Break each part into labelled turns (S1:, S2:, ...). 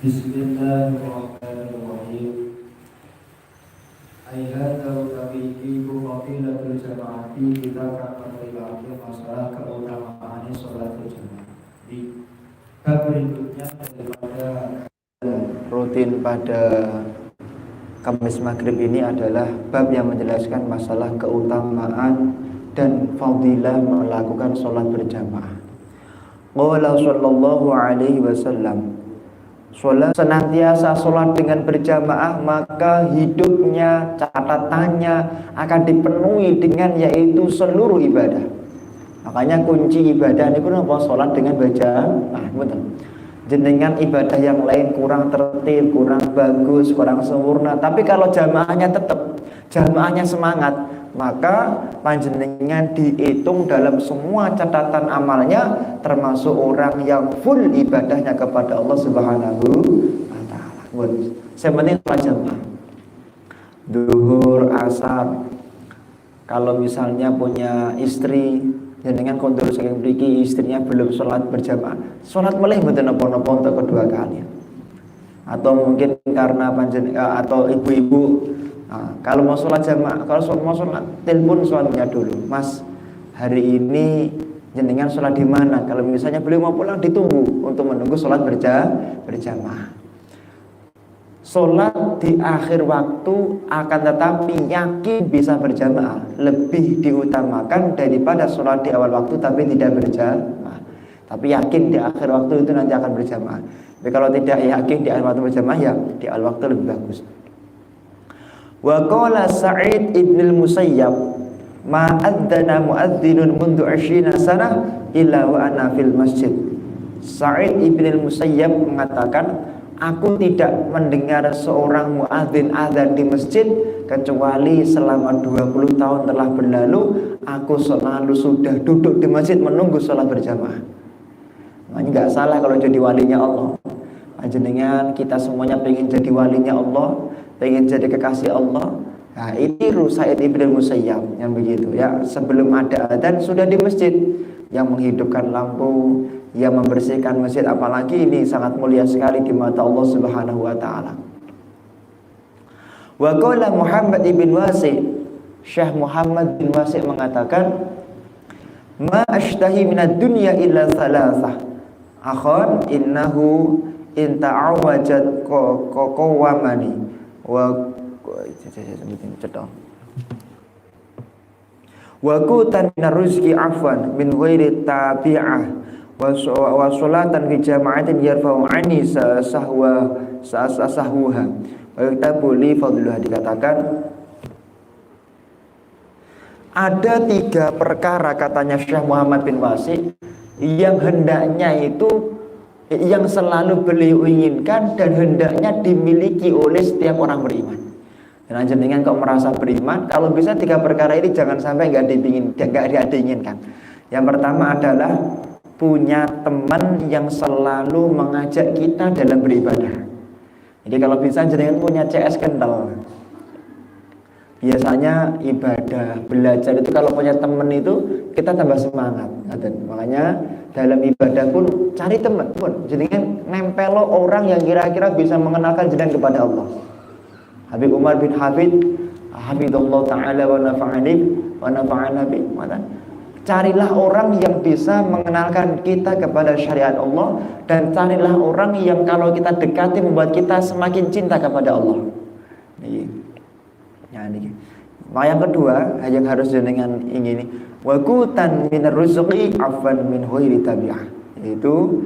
S1: Bismillahirrahmanirrahim. Ayat utawi iku fadilatul jamaati, kita akan membahas masalah keutamaan sholat berjamaah. Di bab berikutnya daripada rutin pada Kamis Maghrib ini adalah bab yang menjelaskan masalah keutamaan dan fadilah melakukan sholat berjamaah. Qala sallallahu alaihi wasallam, senantiasa sholat dengan berjamaah, maka hidupnya, catatannya akan dipenuhi dengan yaitu seluruh ibadah. Makanya kunci ibadah ini kenapa sholat dengan berjamaah. Betul. Jenengan ibadah yang lain kurang tertib, kurang bagus, kurang sempurna, tapi kalau jamaahnya tetap, jamaahnya semangat, maka panjenengan dihitung dalam semua catatan amalnya, termasuk orang yang full ibadahnya kepada Allah Subhanahu wa ta'ala. Sebenarnya jamaah duhur, asar. Kalau misalnya punya istri, jenengan kondur saking mriki istrinya belum sholat berjamaah, sholat melih mboten napa-napa untuk kedua kali. Atau mungkin karena panjenengan atau ibu-ibu, kalau mau sholat jamaah, kalau mau sholat, telepon suaminya dulu, Mas, hari ini jenengan sholat di mana? Kalau misalnya beliau mau pulang, ditunggu untuk menunggu sholat berjamaah. Sholat di akhir waktu akan tetapi yakin bisa berjamaah lebih diutamakan daripada sholat di awal waktu tapi tidak berjamaah. Tapi yakin di akhir waktu itu nanti akan berjamaah. Tapi kalau tidak yakin di akhir waktu berjamaah, ya di awal waktu lebih bagus. Wa qala Sa'id ibn al-Musayyab, ma adzana muadzdinun mundu 20 sanah illa wa ana fil masjid. Sa'id ibn al-Musayyab mengatakan, aku tidak mendengar seorang muadzin azan di masjid kecuali selama 20 tahun telah berlalu aku selalu sudah duduk di masjid menunggu sholat berjamaah. Makanya nggak salah kalau jadi walinya Allah. Panjenengan kita semuanya pengen jadi walinya Allah, pengen jadi kekasih Allah. Nah, ini Sa'id ibn al-Musayyab yang begitu ya. Sebelum ada adzan sudah di masjid, yang menghidupkan lampu, yang membersihkan masjid, apalagi ini sangat mulia sekali di mata Allah Subhanahu wa taala. Wa qala Muhammad ibn Wasi', Syekh Muhammad bin Wasi' mengatakan, ma ashtahi minad dunya illa thalathah. Akhon innahu in ta'awajat qawamani wa kutan minar rizqi afwan min ghairi tabi'ah wa sholatan fi jama'atin yarfa'u anni sahwaha wa yaktabu li fadluha. Dikatakan ada 3 perkara, katanya Syekh Muhammad bin Wasi', yang hendaknya itu, yang selalu beliau inginkan dan hendaknya dimiliki oleh setiap orang beriman. Dan jenengan kok merasa beriman, kalau bisa 3 perkara ini jangan sampai nggak diinginkan. Yang pertama adalah punya teman yang selalu mengajak kita dalam beribadah. Jadi kalau bisa jenengan punya CS kental. Biasanya ibadah, belajar itu kalau punya teman itu kita tambah semangat. Makanya dalam ibadah pun cari teman pun. Jenengan nempelo orang yang kira-kira bisa mengenalkan jenengan kepada Allah. Habib Umar bin Hafidullah Ta'ala wa nafa'ana bi. Carilah orang yang bisa mengenalkan kita kepada syariat Allah, dan carilah orang yang kalau kita dekati membuat kita semakin cinta kepada Allah. Yang kedua yang harus jenengan ingini, wa kutan minar rizqi afwan min ghairi tabi'ah, yaitu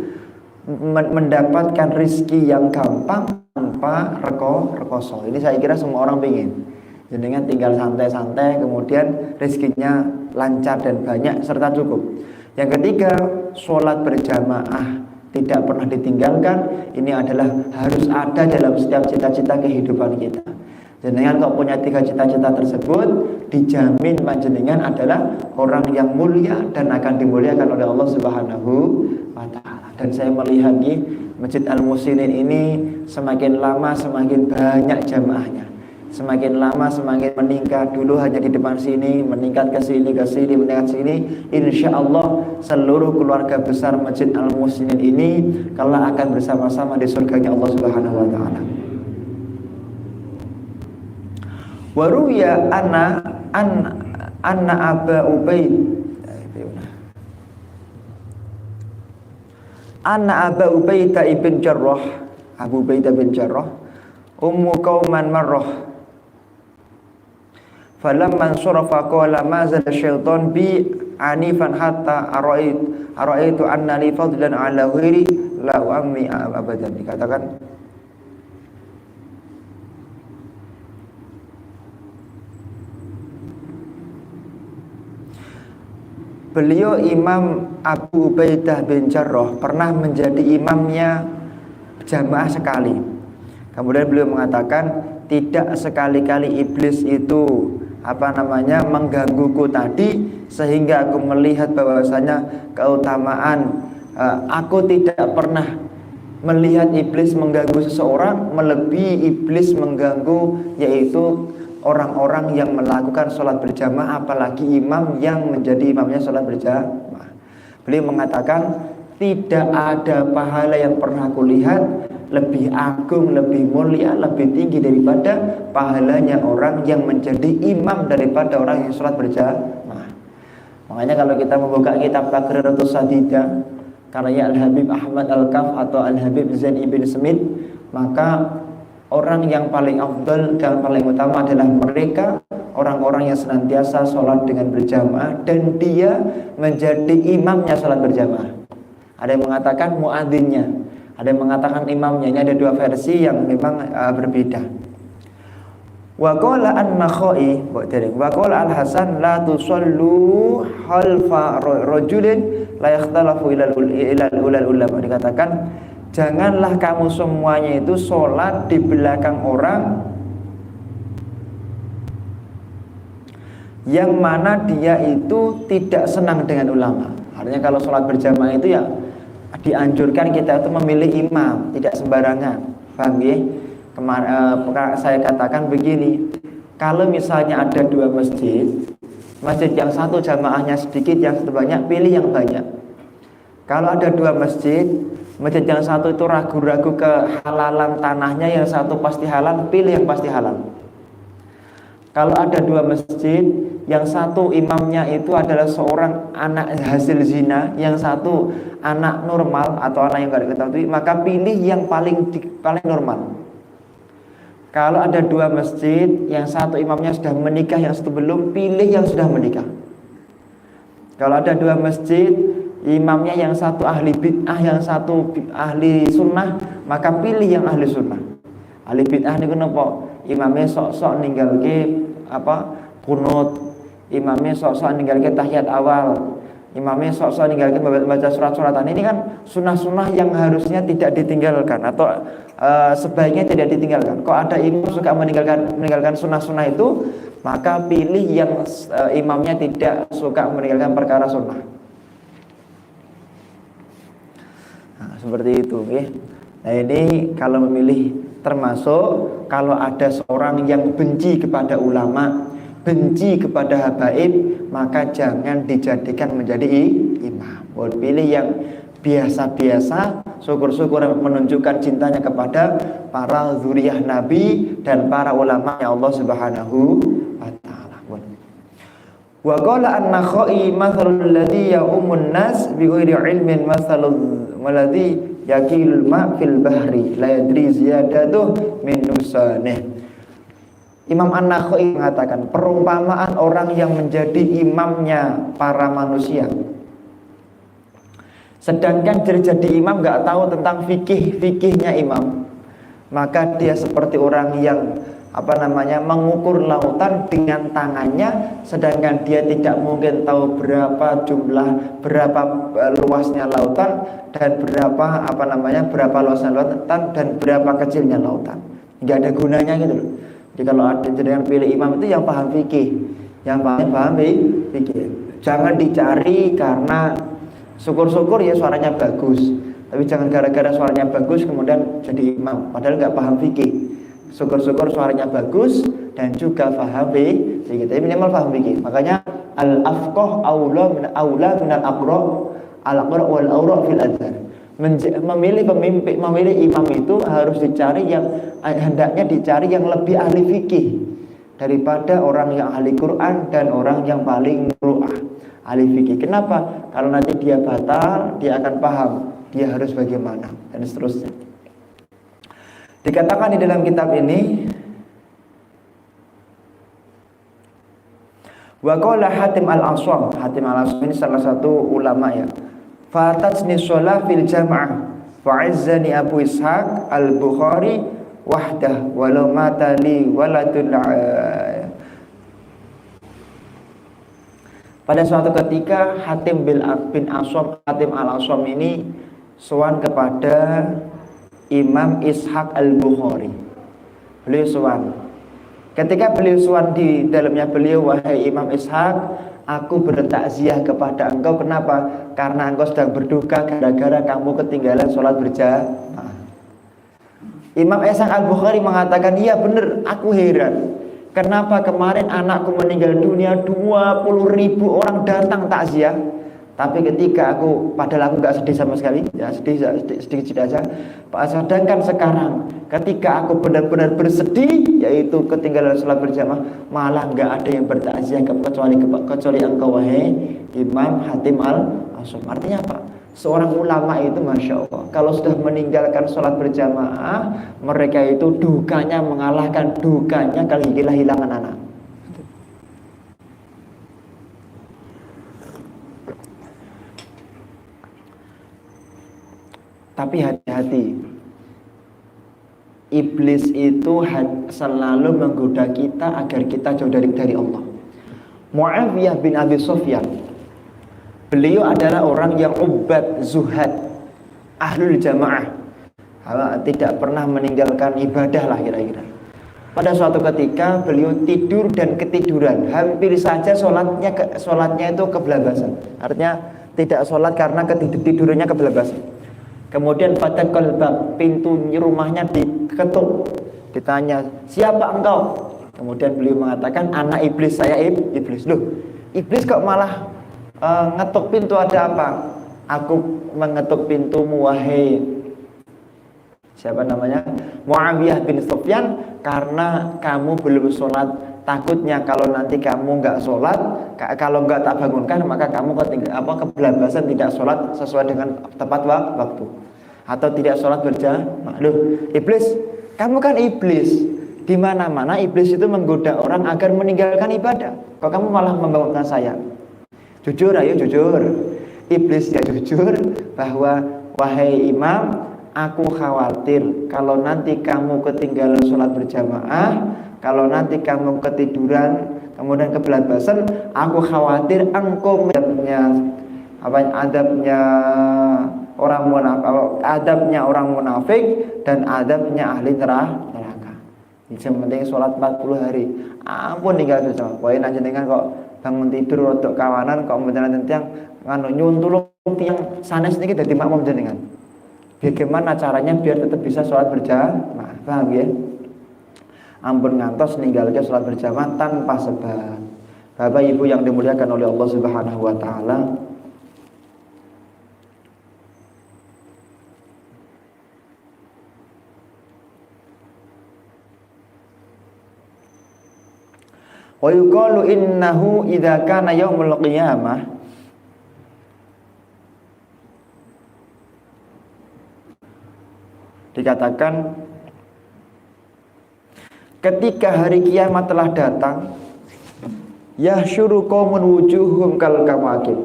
S1: mendapatkan rizki yang gampang tanpa rekoso. Ini saya kira semua orang ingin. Jenengan tinggal santai-santai, kemudian rezekinya lancar dan banyak serta cukup. Yang ketiga, sholat berjamaah tidak pernah ditinggalkan. Ini adalah harus ada dalam setiap cita-cita kehidupan kita. Jenengan kok punya 3 cita-cita tersebut, dijamin panjenengan adalah orang yang mulia dan akan dimuliakan oleh Allah Subhanahu wa ta'ala. Dan saya melihat di Masjid Al-Muslimin ini semakin lama semakin banyak jamaahnya. Semakin lama semakin meningkat. Dulu hanya di depan sini, meningkat ke sini, meningkat sini. Insya Allah seluruh keluarga besar Masjid Al-Muhsinin ini kelak akan bersama-sama di surganya Allah Subhanahu wa taala. Waruya anna Aba Ubaid ibn Jarrah, Abu Ubaidah bin Jarrah, ummu qauman marrah, falamman surafa qala ma zala syaitan bi anifan hatta araitu anna li fadlan ala ghairi la ummi abadan. Dikatakan beliau Imam Abu Ubaidah bin Jarrah pernah menjadi imamnya jamaah sekali. Kemudian beliau mengatakan, tidak sekali-kali iblis itu menggangguku tadi sehingga aku melihat bahwasanya keutamaan aku tidak pernah melihat iblis mengganggu seseorang melebihi iblis mengganggu yaitu orang-orang yang melakukan sholat berjamaah, apalagi imam yang menjadi imamnya sholat berjamaah. Beliau mengatakan, tidak ada pahala yang pernah aku lihat lebih agung, lebih mulia, lebih tinggi daripada pahalanya orang yang menjadi imam daripada orang yang sholat berjamaah. Makanya kalau kita membuka kitab Taqriratus Sadidah karya Al-Habib Ahmad Al-Kaf atau Al-Habib Zain Ibn Smith, maka orang yang paling afdal dan paling utama adalah mereka orang-orang yang senantiasa sholat dengan berjamaah dan dia menjadi imamnya sholat berjamaah. Ada yang mengatakan muadzinnya, ada yang mengatakan imamnya. Ini ada dua versi yang memang berbeda. Wa qala an-Nakhai wa qala al-Hasan la tusallu khalfa rajulin la yakhtalafu ilal ulama. Dikatakan, janganlah kamu semuanya itu sholat di belakang orang yang mana dia itu tidak senang dengan ulama. Artinya kalau sholat berjamaah itu ya dianjurkan kita itu memilih imam, tidak sembarangan. Paham ya? Saya katakan begini, kalau misalnya ada dua masjid, masjid yang satu jamaahnya sedikit, yang satu banyak, pilih yang banyak. Kalau ada dua masjid, masjid yang satu itu ragu-ragu kehalalan tanahnya, yang satu pasti halal, pilih yang pasti halal. Kalau ada dua masjid, yang satu imamnya itu adalah seorang anak hasil zina, yang satu anak normal atau anak yang tidak diketahui, maka pilih yang paling normal. Kalau ada dua masjid, yang satu imamnya sudah menikah, yang satu belum, pilih yang sudah menikah. Kalau ada dua masjid, imamnya yang satu ahli bid'ah, yang satu ahli sunnah, maka pilih yang ahli sunnah. Ahli bid'ah niku napa? Imamnya sok-sok ninggalke qunut, imamnya sok-sok ninggalke tahiyat awal, imamnya sok-sok ninggalke baca surat-suratan. Ini kan sunnah-sunnah yang harusnya tidak ditinggalkan atau sebaiknya tidak ditinggalkan. Kok ada imam suka meninggalkan sunnah-sunnah itu, maka pilih yang imamnya tidak suka meninggalkan perkara sunnah. Nah, seperti itu ya. Nah, ini kalau memilih, termasuk kalau ada seorang yang benci kepada ulama, benci kepada habaib, maka jangan dijadikan menjadi imam. Pilih yang biasa-biasa, syukur-syukur menunjukkan cintanya kepada para zuriyah Nabi dan para ulama ya Allah Subhanahu wa taala. Wa qala an-Nakhai mathalul ladzi ya'umun nas bi ghairi ilmin mathalul ladzi yakilul ma fil bahri la yadri ziyadatuh min nusanih. Imam An-Nakhai mengatakan, perumpamaan orang yang menjadi imamnya para manusia, sedangkan jadi imam nggak tahu tentang fikihnya imam, maka dia seperti orang yang mengukur lautan dengan tangannya, sedangkan dia tidak mungkin tahu berapa luasnya lautan dan berapa luasnya lautan dan berapa kecilnya lautan. Nggak ada gunanya gitu loh. Jadi kalau ada jenengan pilih imam itu yang paham fikih, yang paham fikih. Jangan dicari karena syukur-syukur ya suaranya bagus, tapi jangan gara-gara suaranya bagus kemudian jadi imam padahal nggak paham fikih. Syukur-syukur suaranya bagus dan juga paham fikih. Tapi minimal paham fikih. Makanya al-afqah aula min al-aqra, al-aqra wal awra fil adhar. Memilih pemimpin, memilih imam itu harus dicari yang hendaknya dicari yang lebih ahli fikih daripada orang yang ahli Quran dan orang yang paling muru'ah ahli fikih. Kenapa? Kalau nanti dia batal, dia akan paham dia harus bagaimana dan seterusnya. Dikatakan di dalam kitab ini, wa qala Hatim al-Aswam. Hatim al-Aswam ini salah satu ulama ya. Fatatni shalah fil jamaah fa'izzani Abu Ishaq al-Bukhari wahdah walau mata li waladul. Pada suatu ketika Hatim bin Aswam, Hatim al-Aswam ini sowan kepada Imam Ishaq al-Bukhari. Beliau sowan. Ketika beliau sowan di dalamnya beliau, wahai Imam Ishaq, aku bertakziah kepada engkau. Kenapa? Karena engkau sedang berduka gara-gara kamu ketinggalan sholat berjamaah. Imam Ishaq al-Bukhari mengatakan, iya benar, aku heran. Kenapa kemarin anakku meninggal dunia 20.000 orang datang takziah, tapi ketika aku, padahal aku nggak sedih sama sekali, ya sedikit aja. Sedangkan sekarang, ketika aku benar-benar bersedih, yaitu ketinggalan sholat berjamaah, malah nggak ada yang bertakziah kecuali engkau, wahai Imam Hatim al-Aswam. Artinya apa? Seorang ulama itu masya Allah, kalau sudah meninggalkan sholat berjamaah, mereka itu dukanya mengalahkan dukanya kalau kehilangan anak. Tapi hati-hati, iblis itu selalu menggoda kita agar kita jauh dari Allah. Muawiyah bin Abi Sufyan, beliau adalah orang yang ubad, zuhad, ahlul jamaah, tidak pernah meninggalkan ibadah lah kira-kira. Pada suatu ketika beliau tidur dan ketiduran, hampir saja sholatnya itu kebelabasan. Artinya tidak sholat karena tidurnya kebelabasan. Kemudian pada kolbab, pintu rumahnya diketuk, ditanya, siapa engkau? Kemudian beliau mengatakan, anak iblis, saya iblis. Loh, iblis kok malah ngetuk pintu, ada apa? Aku mengetuk pintumu, wahai siapa namanya? Muawiyah bin Sufyan, karena kamu belum sholat. Takutnya kalau nanti kamu nggak sholat, kalau nggak tak bangunkan, maka kamu kebelabasan tidak sholat sesuai dengan tepat waktu, atau tidak sholat berjamaah. Loh, iblis, kamu kan iblis. Di mana-mana iblis itu menggoda orang agar meninggalkan ibadah. Kok kamu malah membangunkan saya? Jujur, ayo jujur. Iblis ya jujur bahwa wahai imam, aku khawatir kalau nanti kamu ketinggalan sholat berjamaah, kalau nanti kamu ketiduran, kemudian kebelabasan, aku khawatir engkau adabnya orang munafik, adabnya orang munafik dan adabnya ahli neraka. Yang penting sholat 40 hari. Ampun tinggal bersama. Poin aja dengan kok bangun tidur untuk kawanan, kok menjalankan tiang nganu nyuntulung tiang sanes niki dadi makmum jenengan. Bagaimana caranya biar tetap bisa sholat berjamaah? Paham ya? Ampun ngantos ninggalke sholat berjamaah tanpa sebab. Bapak Ibu yang dimuliakan oleh Allah Subhanahu wa taala, wa yuqalu innahu idza kana yaumul qiyamah, dikatakan ketika hari kiamat telah datang, yahsyuru qaumun wujuhum kal kawakib,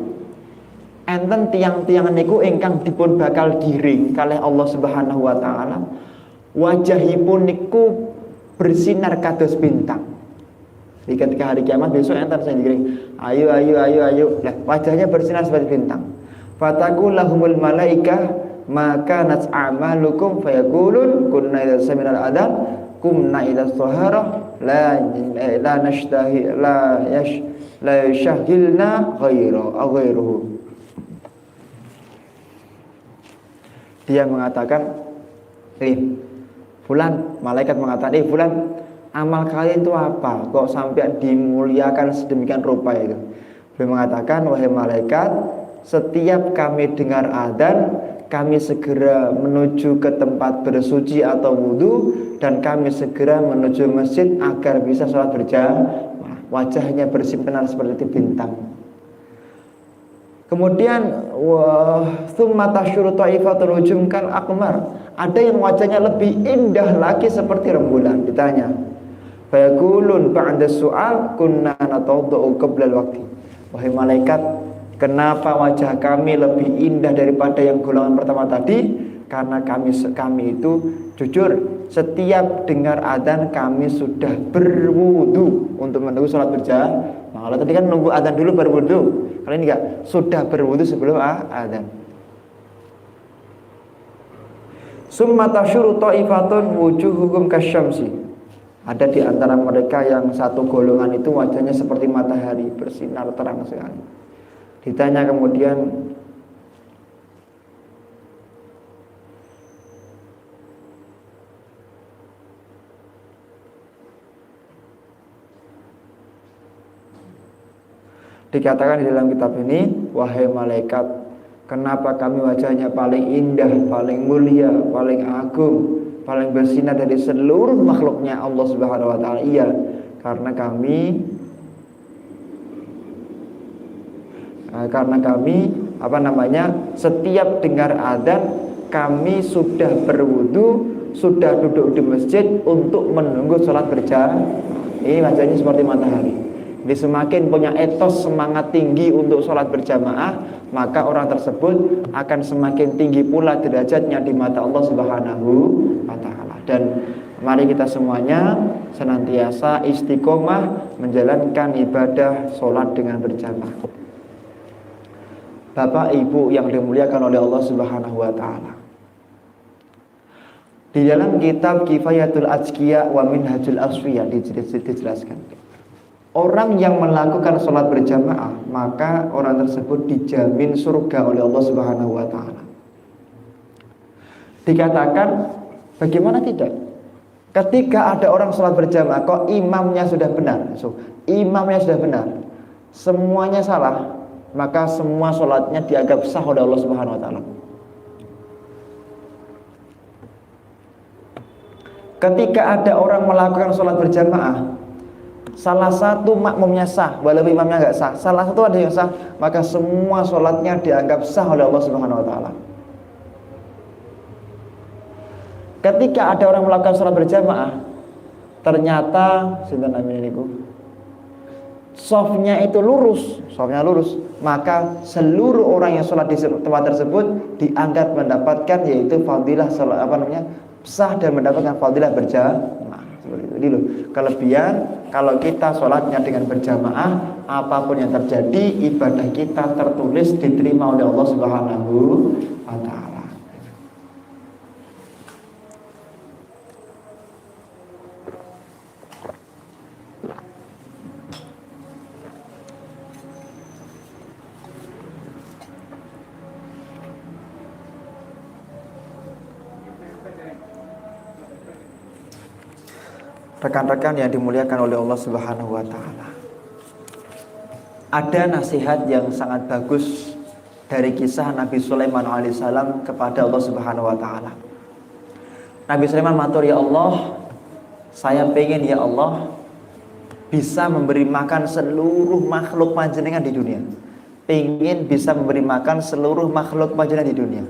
S1: enten tiang-tiang niku ingkang dipun bakal giring kalih Allah Subhanahu wa taala, wajahipun niku bersinar kados bintang. Jadi ketika hari kiamat besok enten saya giring, ayo, lah wajahnya bersinar seperti bintang. Fataqul lahumul malaikah maka nas'amalukum fayaqulun kunna idza saminal adzan kumna ila shaharah la nashtahi la yashghilna ghairuhu. Dia mengatakan, Fulan, malaikat mengatakan, Fulan, amal kalian itu apa? Kok sampai dimuliakan sedemikian rupa itu? Beliau mengatakan, wahai malaikat, setiap kami dengar adzan, kami segera menuju ke tempat bersuci atau wudhu, dan kami segera menuju masjid agar bisa sholat berjamaah. Wajahnya bersinar seperti bintang. Kemudian tsumma tasyuru ta'ifatul hujum kal aqmar. Ada yang wajahnya lebih indah lagi seperti rembulan. Ditanya, fa yaqulun ba'da su'al kunna natawda'u qabla al-waqti. Wahai malaikat, kenapa wajah kami lebih indah daripada yang golongan pertama tadi? Karena kami itu jujur, setiap dengar adzan kami sudah berwudu untuk menunggu sholat berjamaah. Nah, kalau tadi kan nunggu adzan dulu baru wudu. Kali ini enggak, sudah berwudu sebelum adzan. Summa tasyuru ta'ifatun wujuhuhum kasyamsi. Ada di antara mereka yang satu golongan itu wajahnya seperti matahari, bersinar terang sekali. Ditanya kemudian, dikatakan di dalam kitab ini, wahai malaikat, kenapa kami wajahnya paling indah, paling mulia, paling agung, paling bersinar dari seluruh makhluknya Allah Subhanahu wa taala? Iya, karena kami setiap dengar adzan kami sudah berwudu, sudah duduk di masjid untuk menunggu sholat berjamaah. Ini wajahnya seperti matahari. Jadi semakin punya etos semangat tinggi untuk sholat berjamaah, maka orang tersebut akan semakin tinggi pula derajatnya di mata Allah Subhanahu wa taala. Dan mari kita semuanya senantiasa istiqomah menjalankan ibadah sholat dengan berjamaah. Bapak Ibu yang dimuliakan oleh Allah Subhanahu wa taala, di dalam kitab Kifayatul Azkiya wa Minhajul Asfiya dijelaskan, orang yang melakukan sholat berjamaah, maka orang tersebut dijamin surga oleh Allah Subhanahu wa taala. Dikatakan, bagaimana tidak? Ketika ada orang sholat berjamaah, kok imamnya sudah benar, semuanya salah, maka semua sholatnya dianggap sah oleh Allah Subhanahu wa taala. Ketika ada orang melakukan sholat berjamaah, salah satu makmumnya sah, walaupun imamnya enggak sah, salah satu ada yang sah, maka semua sholatnya dianggap sah oleh Allah Subhanahu wa taala. Ketika ada orang melakukan sholat berjamaah, ternyata softnya itu lurus, maka seluruh orang yang sholat di tempat tersebut dianggap mendapatkan yaitu fadilah sah dan mendapatkan fadilah berjamaah. Ini loh kelebihan kalau kita sholatnya dengan berjamaah, apapun yang terjadi ibadah kita tertulis diterima oleh Allah Subhanahu wa taala. Rekan-rekan yang dimuliakan oleh Allah Subhanahu wa taala, ada nasihat yang sangat bagus dari kisah Nabi Sulaiman alaihissalam kepada Allah Subhanahu wa taala. Nabi Sulaiman matur, ya Allah, saya pengen ya Allah bisa memberi makan seluruh makhluk panjenengan di dunia. Pengen bisa memberi makan seluruh makhluk panjenengan di dunia.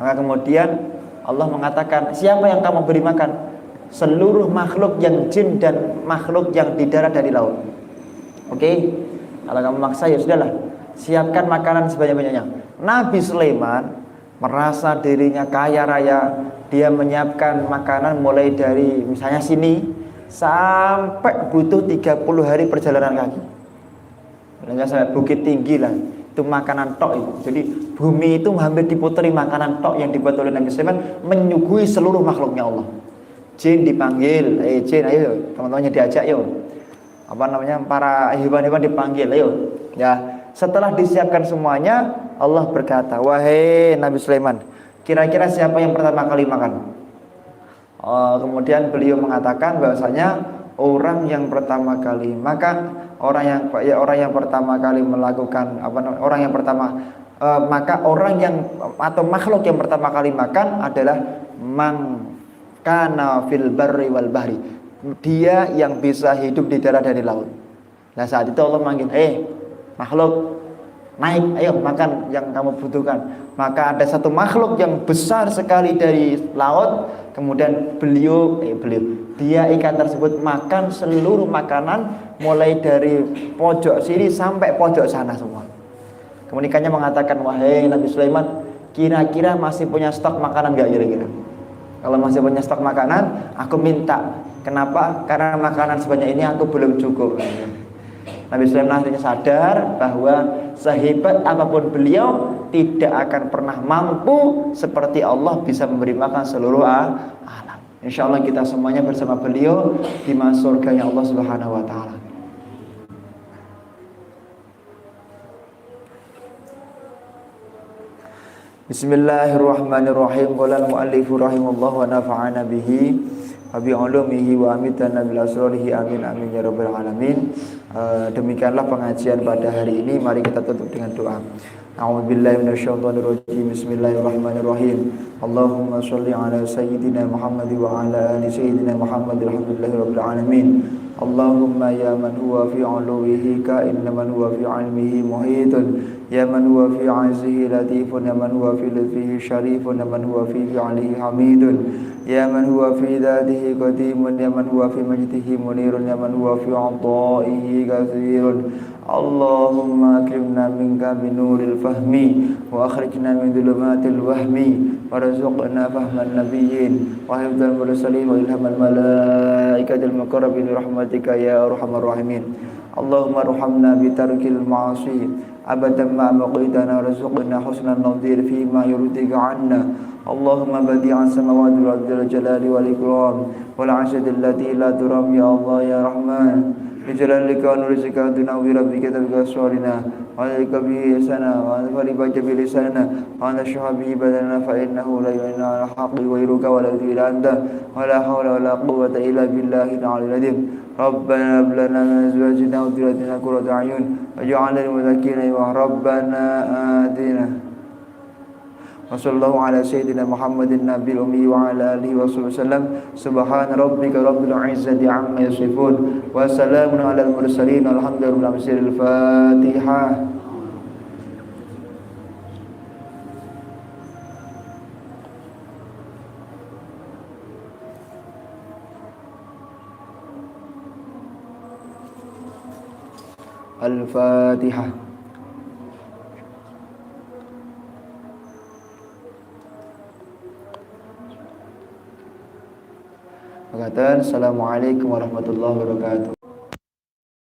S1: Maka kemudian Allah mengatakan, siapa yang kamu beri makan? Seluruh makhluk yang jin dan makhluk yang di darat dan di laut. Oke? Kalau kamu maksa ya sudahlah, siapkan makanan sebanyak-banyaknya. Nabi Sulaiman merasa dirinya kaya raya, dia menyiapkan makanan mulai dari misalnya sini sampai butuh 30 hari perjalanan kaki. Misalnya sampai Bukit Tinggi lah, itu makanan tok itu. Jadi bumi itu hampir diputeri makanan tok yang dibuat oleh Nabi Sulaiman, menyuguhi seluruh makhluknya Allah. Jin dipanggil, jin ayo teman-temannya diajak yuk. Para hewan-hewan dipanggil, ayo. Ya, setelah disiapkan semuanya, Allah berkata, wahai Nabi Sulaiman, kira-kira siapa yang pertama kali makan? Kemudian beliau mengatakan bahwasanya orang yang pertama kali orang yang pertama kali melakukan orang yang pertama maka orang yang atau makhluk yang pertama kali makan adalah man kana fil barri wal bahri, dia yang bisa hidup di darat dan di laut. Nah saat itu Allah manggil, makhluk naik, ayo makan yang kamu butuhkan. Maka ada satu makhluk yang besar sekali dari laut, kemudian dia ikan tersebut makan seluruh makanan mulai dari pojok sini sampai pojok sana semua. Kemudian ikannya mengatakan, wahai Nabi Sulaiman, kira-kira masih punya stok makanan gak kira-kira? Kalau masih punya stok makanan, aku minta. Kenapa? Karena makanan sebanyak ini aku belum cukup. Nabi Sulaiman akhirnya sadar bahwa sehebat apapun beliau tidak akan pernah mampu seperti Allah bisa memberi makan seluruh alam. Insya Allah kita semuanya bersama beliau di surganya Allah Subhanahu Wa Taala. Bismillahirrahmanirrahim. Qala al-mu'allifu rahimallahu wa nafa'ana bihi wa bi 'ulumihi wa amitana bil asrarihi amin amin ya rabbal alamin. Demikianlah pengajian pada hari ini. Mari kita tutup dengan doa. A'udzubillahi minasyaitonirrajim. Bismillahirrahmanirrahim. Allahumma shalli ala sayyidina Muhammad wa ala ali sayyidina Muhammad. Alhamdulillahirabbil alamin. Allahumma ya man huwa fi 'uluwihi ka'inna man huwa fi 'ilmihi muhitun, ya man huwa fi 'izzihi latifun, ya man huwa fi lutfihi syarifun, ya man huwa fi fi'lihi hamidun, ya man huwa fi dhatihi qadimun, ya man huwa fi majdihi munirun, ya man huwa fi 'ata'ihi katsirun. Allahumma akrimna minka binuril fahmi wa akhrijna min dhulumatil wahmi warzuqna fahman nabiyyin wa hifdzal mursalin wa ilhamal malaikatil muqarrabin rahmatika ya arhamar rahimin. Allahumma arhamna bitarkil ma'asi abadan ma maqitana warzuqna husnan nadhir fi ma yurdika 'anna. Allahumma badi'an samawati wal ardi jalali wal ikram wal 'ashati allati la turam ya Allah ya Rahman. Bijalalika wa nurizika tunawwira bi kitabika aswarina wa alika bi sana wa faribaja bi lisana wa nashha bi badana fa innahu la yu'minu ala haqqi wa yuruka wa la ila anta wa la hawla wa la quwwata illa billahi al-'aliyyil 'azim. Rabbana hab lana min azwajina wa dhurriyyatina qurrata a'yun waj'alna lil muttaqina wa rabbana atina wa sallallahu ala sayyidina Muhammadin nabiyil ummi wa ala alihi wa sallam. Subhana rabbika rabbil izzati amma yasifun wa salamun alal mursalin walhamdulillahi rabbil alamin. Fatihah. Al-Fatihah. Assalamualaikum warahmatullahi wabarakatuh.